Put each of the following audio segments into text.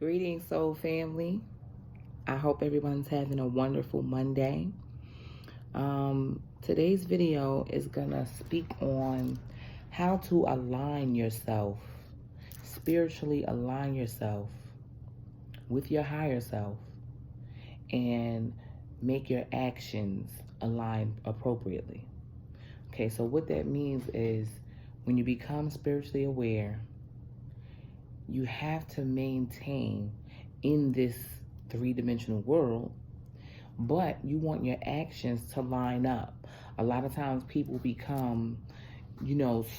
Greetings, soul family. I hope everyone's having a wonderful Monday. Today's video is gonna speak on how to align yourself, spiritually align yourself with your higher self and make your actions align appropriately. Okay, so what that means is when you become spiritually aware, you have to maintain in this three-dimensional world, but you want your actions to line up. A lot of times people become,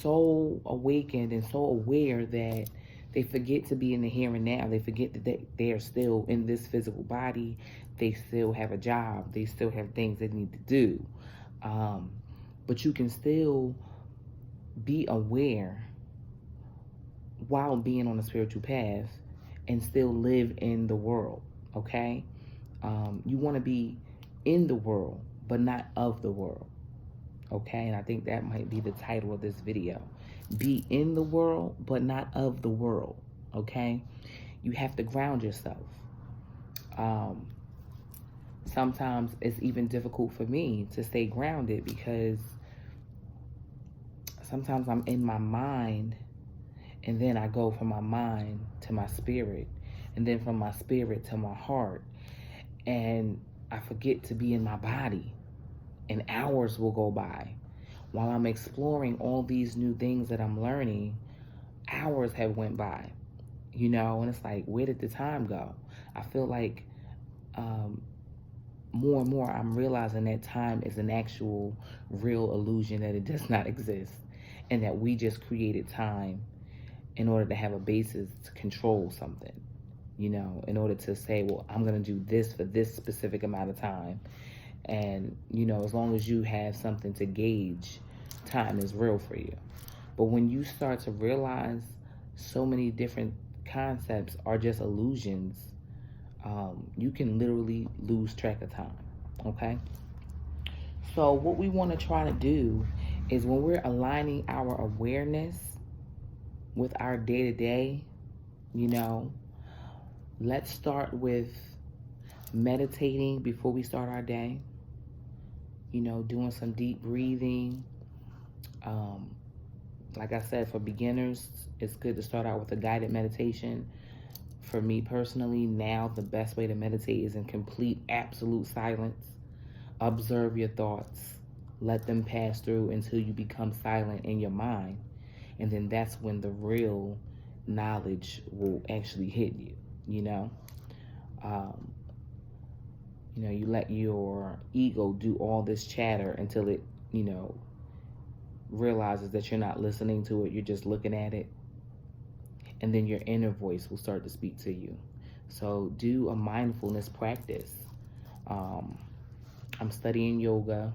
so awakened and so aware that they forget to be in the here and now. They forget that they are still in this physical body. They still have a job. They still have things they need to do. But you can still be aware while being on a spiritual path and still live in the world, okay? You want to be in the world, but not of the world, okay? And I think that might be the title of this video. Be in the world, but not of the world, okay? You have to ground yourself. Sometimes it's even difficult for me to stay grounded because sometimes I'm in my mind and then I go from my mind to my spirit, and then from my spirit to my heart. And I forget to be in my body. And hours will go by. While I'm exploring all these new things that I'm learning, hours have went by. And it's like, where did the time go? I feel like more and more I'm realizing that time is an actual real illusion, that it does not exist. And that we just created time in order to have a basis to control something, in order to say, well, I'm going to do this for this specific amount of time. And, as long as you have something to gauge, time is real for you. But when you start to realize so many different concepts are just illusions, you can literally lose track of time, okay? So what we want to try to do is when we're aligning our awareness with our day-to-day, let's start with meditating before we start our day, doing some deep breathing. Like I said, for beginners, it's good to start out with a guided meditation. For me personally, now the best way to meditate is in complete, absolute silence. Observe your thoughts. Let them pass through until you become silent in your mind. And then that's when the real knowledge will actually hit you, you let your ego do all this chatter until it, realizes that you're not listening to it, you're just looking at it. And then your inner voice will start to speak to you. So do a mindfulness practice. I'm studying yoga.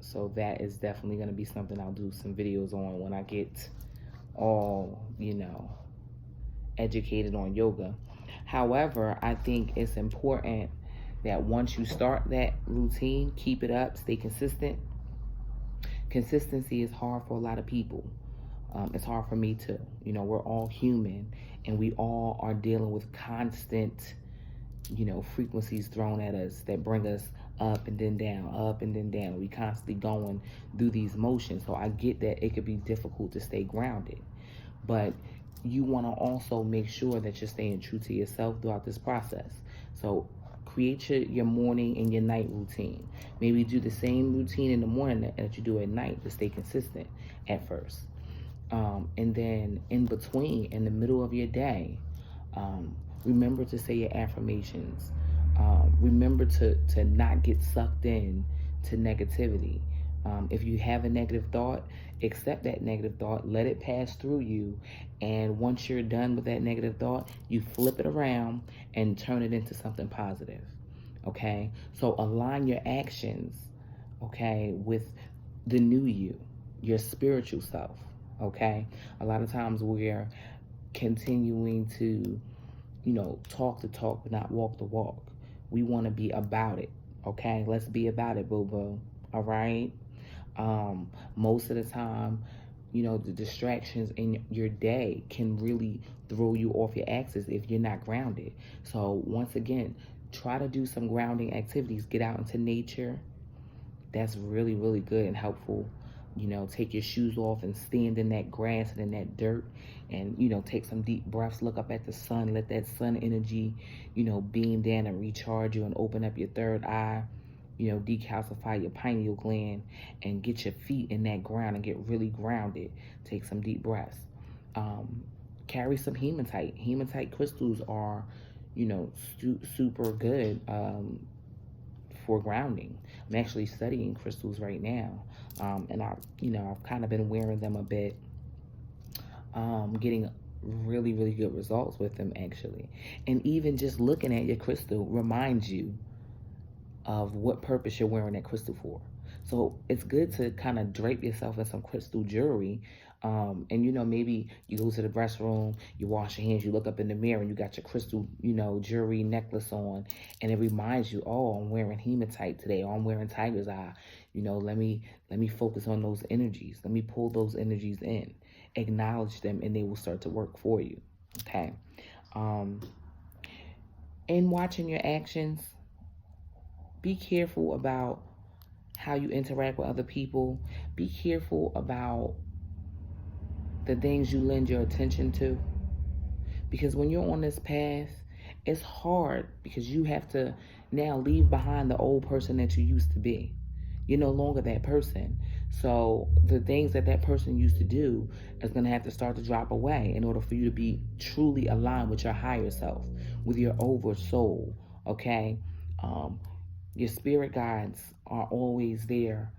So that is definitely going to be something I'll do some videos on when I get all, educated on yoga. However, I think it's important that once you start that routine, keep it up, stay consistent. Consistency is hard for a lot of people. It's hard for me too. We're all human and we all are dealing with constant, frequencies thrown at us that bring us up and then down, up and then down. We constantly going through these motions. So I get that it could be difficult to stay grounded, but you want to also make sure that you're staying true to yourself throughout this process. So create your morning and your night routine. Maybe do the same routine in the morning that you do at night to stay consistent at first. And then in between, in the middle of your day, remember to say your affirmations. Remember to not get sucked in to negativity. If you have a negative thought, accept that negative thought, let it pass through you, and once you're done with that negative thought, you flip it around and turn it into something positive, okay? So align your actions, okay, with the new you, your spiritual self, okay? A lot of times we're continuing to, talk the talk, but not walk the walk. We want to be about it, okay? Let's be about it, boo-boo, all right? Most of the time, the distractions in your day can really throw you off your axis if you're not grounded. So once again, try to do some grounding activities. Get out into nature. That's really, really good and helpful. Take your shoes off and stand in that grass and in that dirt, and take some deep breaths. Look up at the sun. Let that sun energy beam down and recharge you and open up your third eye. Decalcify your pineal gland and get your feet in that ground and get really grounded. Take some deep breaths. Carry some hematite. Hematite crystals are, super good for grounding. I'm actually studying crystals right now, and I've kind of been wearing them a bit, getting really, really good results with them actually. And even just looking at your crystal reminds you of what purpose you're wearing that crystal for. So it's good to kind of drape yourself in some crystal jewelry. And maybe you go to the restroom, you wash your hands, you look up in the mirror and you got your crystal, jewelry necklace on, and it reminds you, oh, I'm wearing hematite today, or I'm wearing tiger's eye. Let me focus on those energies. Let me pull those energies in, acknowledge them, and they will start to work for you. Okay. In watching your actions, be careful about how you interact with other people. Be careful about the things you lend your attention to. Because when you're on this path, it's hard because you have to now leave behind the old person that you used to be. You're no longer that person. So the things that person used to do is going to have to start to drop away in order for you to be truly aligned with your higher self, with your over soul. Okay? Your spirit guides are always there,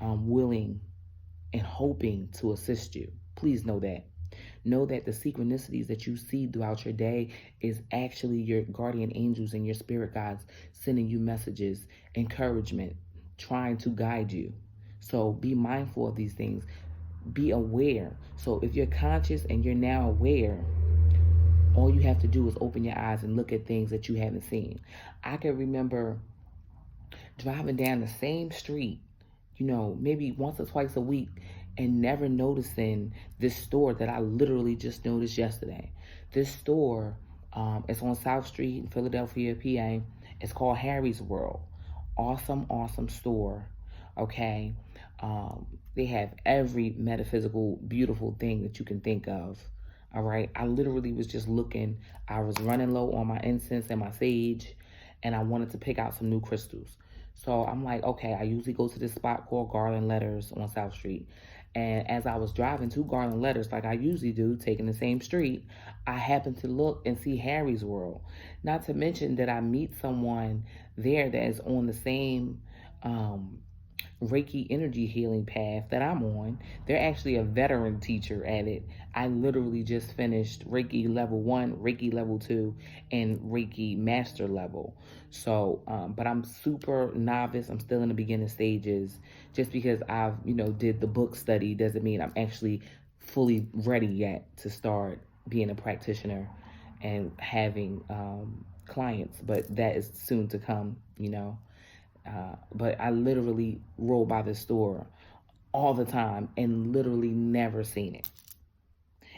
willing and hoping to assist you. Please know that. Know that the synchronicities that you see throughout your day is actually your guardian angels and your spirit guides sending you messages, encouragement, trying to guide you. So be mindful of these things. Be aware. So if you're conscious and you're now aware, all you have to do is open your eyes and look at things that you haven't seen. I can remember driving down the same street, maybe once or twice a week, and never noticing this store that I literally just noticed yesterday. This store is on South Street in Philadelphia, PA. It's called Harry's World. Awesome, awesome store. Okay. They have every metaphysical, beautiful thing that you can think of. All right. I literally was just looking. I was running low on my incense and my sage, and I wanted to pick out some new crystals. So I'm like, okay, I usually go to this spot called Garland Letters on South Street. And as I was driving to Garland Letters, like I usually do, taking the same street, I happened to look and see Harry's World. Not to mention that I meet someone there that is on the same Reiki energy healing path that I'm on. They're actually a veteran teacher at it. I literally just finished Reiki level 1, Reiki level 2, and Reiki master level. So, but I'm super novice. I'm still in the beginning stages. Just because I've, did the book study doesn't mean I'm actually fully ready yet to start being a practitioner and having clients. But that is soon to come. But I literally roll by the store all the time and literally never seen it.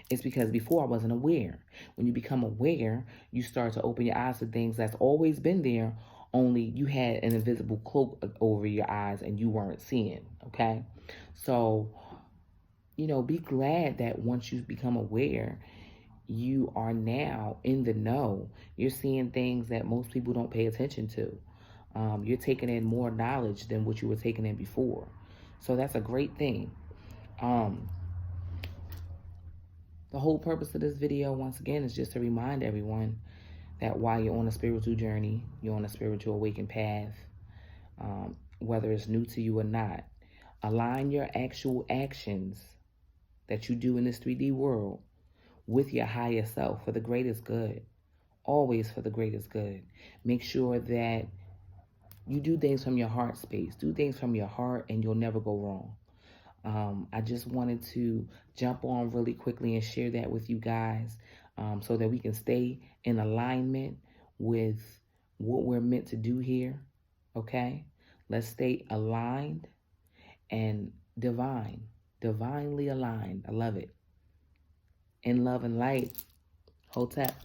It's because before I wasn't aware. When you become aware, you start to open your eyes to things that's always been there, only you had an invisible cloak over your eyes and you weren't seeing, okay? So, be glad that once you become aware, you are now in the know. You're seeing things that most people don't pay attention to. You're taking in more knowledge than what you were taking in before. So that's a great thing. The whole purpose of this video, once again, is just to remind everyone that while you're on a spiritual journey, you're on a spiritual awakened path, whether it's new to you or not, align your actual actions that you do in this 3D world with your higher self for the greatest good. Always for the greatest good. Make sure that you do things from your heart space. Do things from your heart and you'll never go wrong. I just wanted to jump on really quickly and share that with you guys so that we can stay in alignment with what we're meant to do here. Okay? Let's stay aligned and divine. Divinely aligned. I love it. In love and light. Hotep.